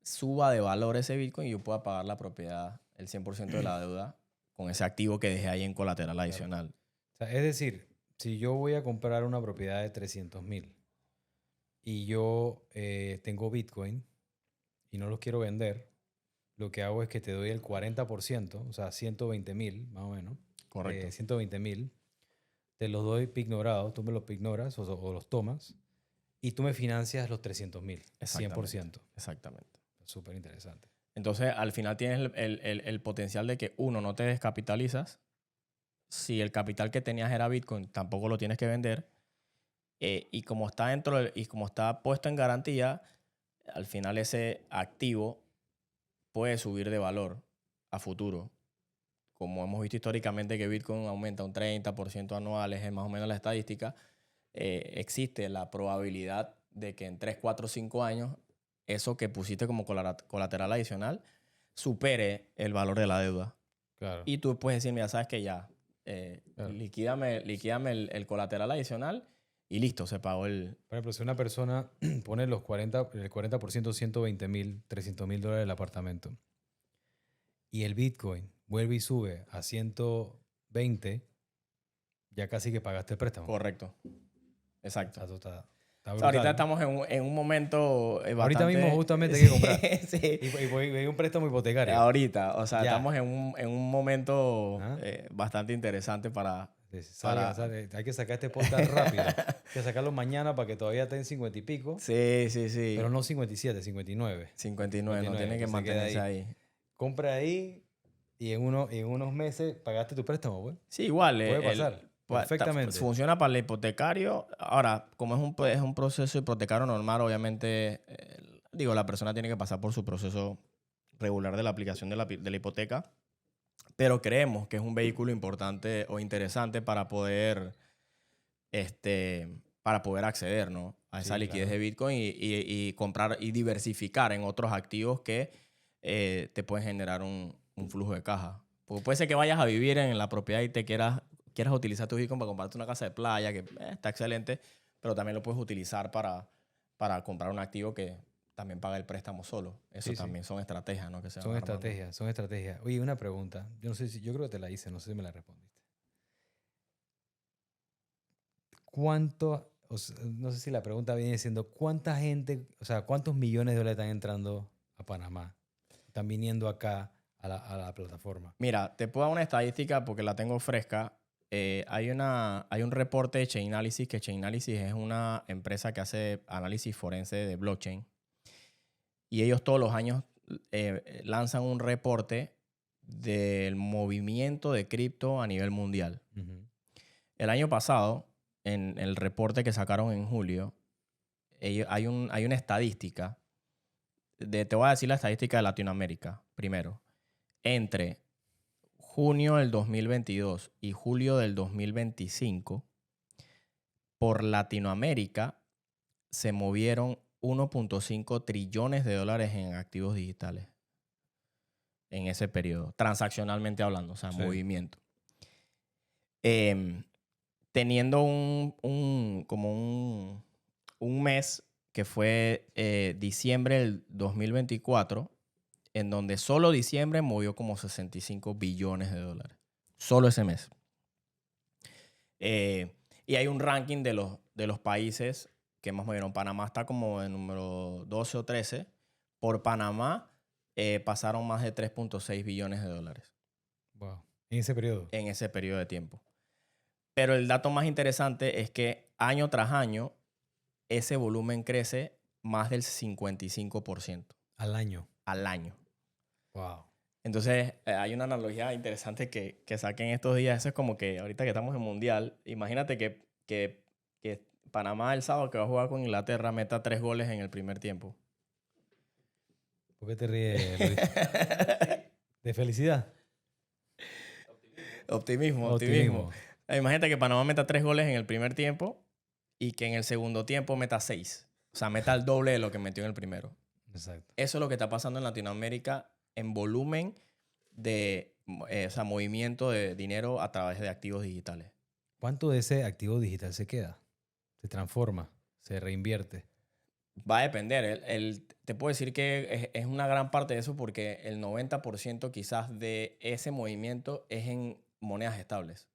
suba de valor ese Bitcoin y yo pueda pagar la propiedad, el 100% de la deuda, con ese activo que dejé ahí en colateral adicional. O sea, es decir, si yo voy a comprar una propiedad de 300,000 y yo tengo Bitcoin y no los quiero vender, lo que hago es que te doy el 40%, o sea, 120,000 más o menos. Correcto. 120,000. Te los doy pignorados, tú me los pignoras o los tomas y tú me financias los 300,000, 100%. Exactamente. Súper interesante. Entonces, al final tienes el potencial de que, uno, no te descapitalizas. Si el capital que tenías era Bitcoin, tampoco lo tienes que vender. Y como está y como está puesto en garantía, al final ese activo puede subir de valor a futuro. Como hemos visto históricamente que Bitcoin aumenta un 30% anual, es más o menos la estadística, existe la probabilidad de que en 3, 4, 5 años eso que pusiste como colateral adicional supere el valor de la deuda. Claro. Y tú puedes decir, mira, sabes que ya, Claro. liquídame el colateral adicional y listo, se pagó el... Por ejemplo, si una persona pone el 40%, 120,000, 300,000 dólares del apartamento y el Bitcoin vuelve y sube a 120, ya casi que pagaste el préstamo. Correcto. Exacto. Está O sea, ahorita estamos en un momento bastante... Ahorita mismo justamente hay que comprar. Sí. Y un préstamo hipotecario. Ahorita, o sea, Ya. estamos en un momento ¿Ah? bastante interesante para... Sale. Hay que sacar este podcast rápido. Hay que sacarlo mañana para que todavía esté en 50 y pico. Sí, sí, sí. Pero no 57, 59. 59, no tiene que mantenerse ahí. Compra ahí y en unos meses pagaste tu préstamo, pues. Sí, igual. Puede pasar. Perfectamente. Funciona para el hipotecario. Ahora, como es un proceso hipotecario normal, obviamente, la persona tiene que pasar por su proceso regular de la aplicación de la hipoteca. Pero creemos que es un vehículo importante o interesante para poder acceder, ¿no? A esa liquidez de Bitcoin y comprar y diversificar en otros activos que te pueden generar un flujo de caja. Porque puede ser que vayas a vivir en la propiedad y te quieras quieras utilizar tu Bitcoin para comprarte una casa de playa, que está excelente, pero también lo puedes utilizar para comprar un activo que también paga el préstamo solo. Eso Sí, sí. también son estrategias, ¿no? Que se van Son armando. estrategias, son estrategias. Oye, una pregunta. Yo no sé si, yo creo que te la hice, no sé si me la respondiste. ¿Cuánto, o sea, no sé si la pregunta viene siendo, cuánta gente, o sea, cuántos millones de dólares están entrando a Panamá? Están viniendo acá a la plataforma. Mira, te puedo dar una estadística porque la tengo fresca. Hay un reporte de Chainalysis, que Chainalysis es una empresa que hace análisis forense de blockchain. Y ellos todos los años lanzan un reporte del movimiento de cripto a nivel mundial. Ujú. El año pasado, en el reporte que sacaron en julio, hay una estadística. Te voy a decir la estadística de Latinoamérica primero. Entre junio del 2022 y julio del 2025, por Latinoamérica se movieron 1.5 trillones de dólares en activos digitales en ese periodo, transaccionalmente hablando, o sea, Sí. movimiento. Em, Teniendo un mes que fue diciembre del 2024, en donde solo diciembre movió como 65 billones de dólares. Solo ese mes. Y hay un ranking de los países que más movieron. Panamá está como en número 12 o 13. Por Panamá pasaron más de 3.6 billones de dólares Wow. En ese periodo. en ese periodo de tiempo. Pero el dato más interesante es que año tras año ese volumen crece más del 55% Al año. al año. Wow. Entonces, hay una analogía interesante que saqué en estos días. Eso es como que ahorita que estamos en Mundial, imagínate que Panamá el sábado que va a jugar con Inglaterra meta 3 goles en el primer tiempo. ¿Por qué te ríes, Luis? ¿De felicidad? Optimismo, optimismo. Optimismo. Imagínate que Panamá meta 3 goles en el primer tiempo y que en el segundo tiempo meta 6. O sea, meta el doble de lo que metió en el primero. Exacto. Eso es lo que está pasando en Latinoamérica en volumen de o sea, movimiento de dinero a través de activos digitales. ¿Cuánto de ese activo digital se queda? Se transforma, se reinvierte. Va a depender. Te puedo decir que es una gran parte de eso porque el 90% quizás de ese movimiento es en monedas estables,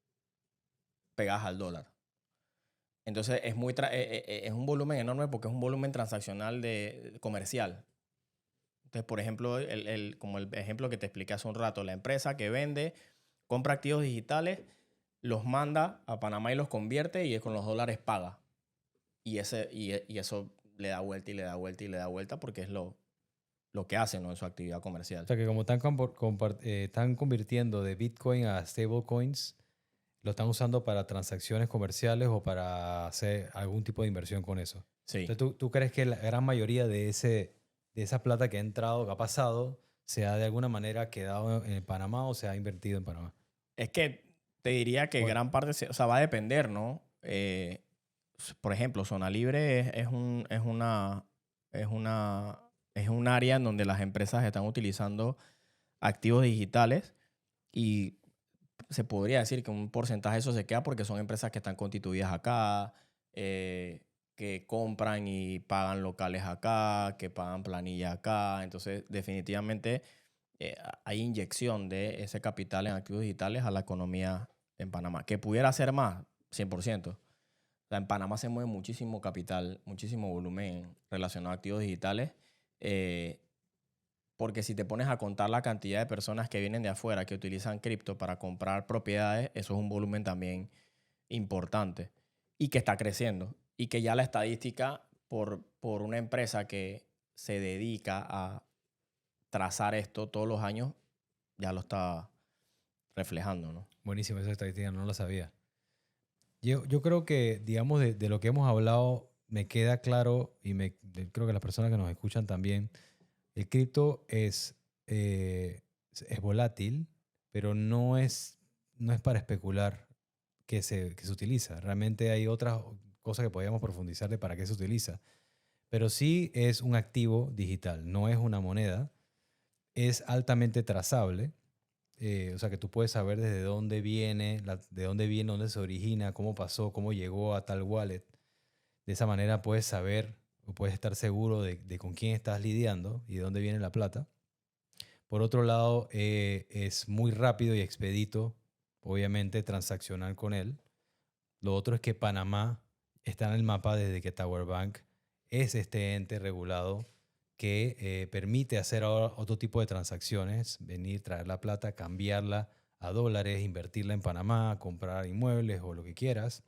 pegadas al dólar. Entonces es un volumen enorme porque es un volumen transaccional comercial. Entonces, por ejemplo, como el ejemplo que te expliqué hace un rato, la empresa que vende, compra activos digitales, los manda a Panamá y los convierte y con los dólares paga. Y eso le da vuelta y le da vuelta y le da vuelta porque es lo que hacen, ¿no? En su actividad comercial. O sea que como están convirtiendo de Bitcoin a stablecoins, lo están usando para transacciones comerciales o para hacer algún tipo de inversión con eso. Sí. Entonces, ¿tú crees que la gran mayoría de esa plata que ha entrado, que ha pasado, se ha de alguna manera quedado en Panamá o se ha invertido en Panamá? Es que te diría que Bueno, gran parte, o sea, va a depender, ¿no? Por ejemplo, Zona Libre es un área en donde las empresas están utilizando activos digitales y se podría decir que un porcentaje de eso se queda porque son empresas que están constituidas acá, que compran y pagan locales acá, que pagan planilla acá. Entonces, definitivamente hay inyección de ese capital en activos digitales a la economía en Panamá. Que pudiera ser más, 100%. O sea, en Panamá se mueve muchísimo capital, muchísimo volumen relacionado a activos digitales. eh, Porque si te pones a contar la cantidad de personas que vienen de afuera que utilizan cripto para comprar propiedades, eso es un volumen también importante y que está creciendo. Y que ya la estadística por una empresa que se dedica a trazar esto todos los años ya lo está reflejando, ¿no? buenísimo, esa estadística no la sabía. Yo creo que, digamos, de lo que hemos hablado, me queda claro y creo que las personas que nos escuchan también, el cripto es volátil, pero no es para especular que se utiliza. Realmente hay otras cosas que podríamos profundizar de para qué se utiliza. Pero sí es un activo digital, no es una moneda, es altamente trazable. o sea, que tú puedes saber desde dónde viene, dónde se origina, cómo pasó, cómo llegó a tal wallet. De esa manera puedes saber o puedes estar seguro de con quién estás lidiando y de dónde viene la plata. Por otro lado, es muy rápido y expedito, obviamente, transaccionar con él. Lo otro es que Panamá está en el mapa desde que Tower Bank es este ente regulado que permite hacer ahora otro tipo de transacciones, venir, traer la plata, cambiarla a dólares, invertirla en Panamá, comprar inmuebles o lo que quieras.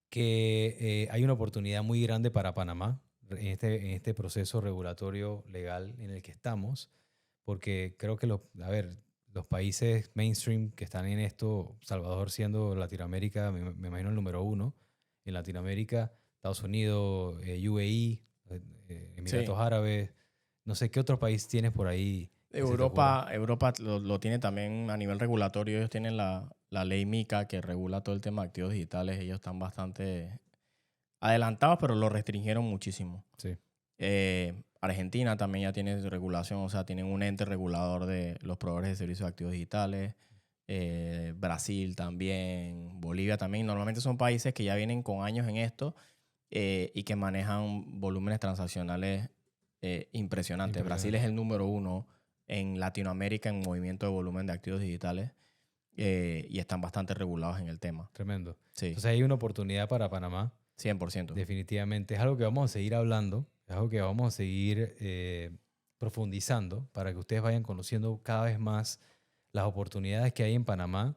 Que hay una oportunidad muy grande para Panamá en este proceso regulatorio legal en el que estamos, porque creo que los países mainstream que están en esto, Salvador siendo Latinoamérica, me imagino el número uno en Latinoamérica, Estados Unidos, UAE, Sí. Emiratos Árabes, no sé qué otro país tienes por ahí que se te ocurra. Europa lo tiene también a nivel regulatorio. Ellos tienen la ley MiCA que regula todo el tema de activos digitales. Ellos están bastante adelantados, pero lo restringieron muchísimo. Sí, Argentina también ya tiene regulación, o sea, tienen un ente regulador de los proveedores de servicios de activos digitales. Brasil también, Bolivia también. Normalmente son países que ya vienen con años en esto y que manejan volúmenes transaccionales impresionantes. Brasil es impresionante. el número uno en Latinoamérica en movimiento de volumen de activos digitales y están bastante regulados en el tema. Tremendo. Sí, Entonces hay una oportunidad para Panamá. 100%. Definitivamente. Es algo que vamos a seguir hablando, es algo que vamos a seguir profundizando para que ustedes vayan conociendo cada vez más las oportunidades que hay en Panamá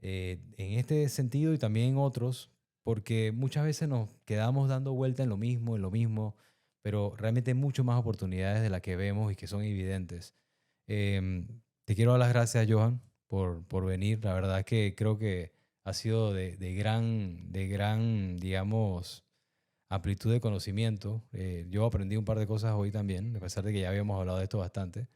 en este sentido y también en otros, porque muchas veces nos quedamos dando vuelta en lo mismo, pero realmente hay mucho más oportunidades de las que vemos y que son evidentes. Em, Te quiero dar las gracias, Johan, por venir. La verdad es que creo que ha sido de gran, digamos, amplitud de conocimiento. Yo aprendí un par de cosas hoy también, a pesar de que ya habíamos hablado de esto bastante.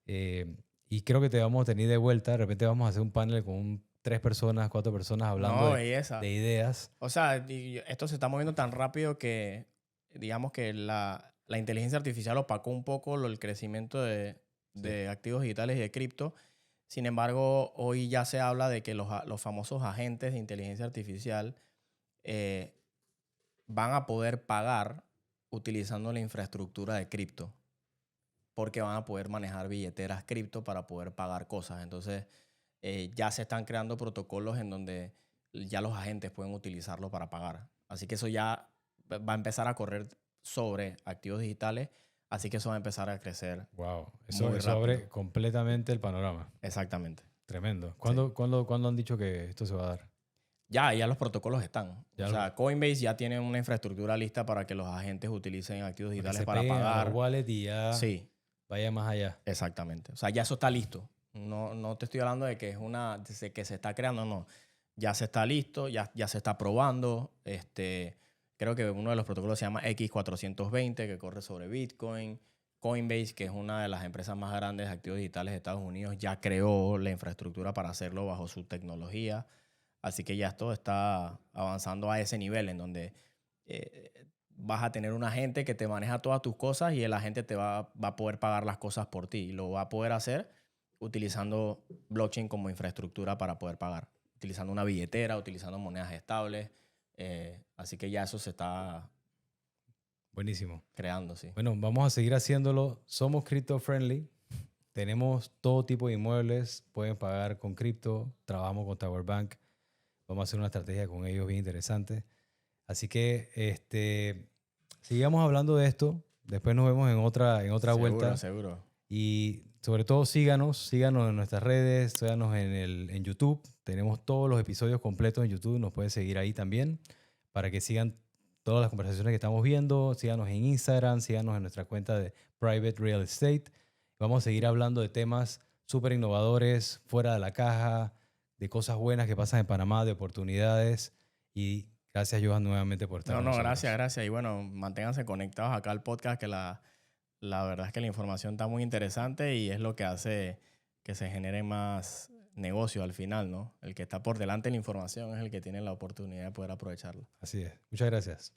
Y creo que te vamos a tener de vuelta. De repente vamos a hacer un panel con tres personas, cuatro personas hablando No, de belleza. ideas. O sea, esto se está moviendo tan rápido que, digamos que la inteligencia artificial opacó un poco el crecimiento Sí, de activos digitales y de cripto. Sin embargo, hoy ya se habla de que los famosos agentes de inteligencia artificial eh, van a poder pagar utilizando la infraestructura de cripto, porque van a poder manejar billeteras cripto para poder pagar cosas. Entonces, ya se están creando protocolos en donde ya los agentes pueden utilizarlo para pagar. Así que eso ya va a empezar a correr sobre activos digitales, así que eso va a empezar a crecer wow. muy Eso rápido. abre completamente el panorama. Exactamente. Tremendo. Sí. ¿Cuándo han dicho que esto se va a dar? Ya los protocolos están. O Ya sea, Coinbase ya tiene una infraestructura lista para que los agentes utilicen activos para que digitales se para peguen a los pagar. wallets y ya Sí, vaya más allá. exactamente. O sea, ya eso está listo. No te estoy hablando de que de que se está creando, no. Ya se está listo, ya se está probando. Creo que uno de los protocolos se llama X420, que corre sobre Bitcoin. Coinbase, que es una de las empresas más grandes de activos digitales de Estados Unidos, ya creó la infraestructura para hacerlo bajo su tecnología. Así que ya esto está avanzando a ese nivel en donde vas a tener un agente que te maneja todas tus cosas y el agente va a poder pagar las cosas por ti. Y lo va a poder hacer utilizando blockchain como infraestructura para poder pagar. Utilizando una billetera, utilizando monedas estables. Así que ya eso se está Buenísimo. creando, sí. Bueno, vamos a seguir haciéndolo. Somos crypto friendly. Tenemos todo tipo de inmuebles. Pueden pagar con cripto. Trabajamos con Tower Bank. Vamos a hacer una estrategia con ellos bien interesante. Así que sigamos hablando de esto. Después nos vemos en otra Seguro, vuelta. seguro. Y sobre todo síganos en nuestras redes, síganos en YouTube. Tenemos todos los episodios completos en YouTube. Nos pueden seguir ahí también para que sigan todas las conversaciones que estamos viendo. Síganos en Instagram, síganos en nuestra cuenta de Private Real Estate. Vamos a seguir hablando de temas súper innovadores, fuera de la caja, de cosas buenas que pasan en Panamá, de oportunidades. Y gracias, Johan, nuevamente por estar con No, gracias, nosotros. gracias. Y bueno, manténganse conectados acá al podcast, que la verdad es que la información está muy interesante y es lo que hace que se genere más negocio al final, ¿no? El que está por delante de la información es el que tiene la oportunidad de poder aprovecharlo. Así es. Muchas gracias.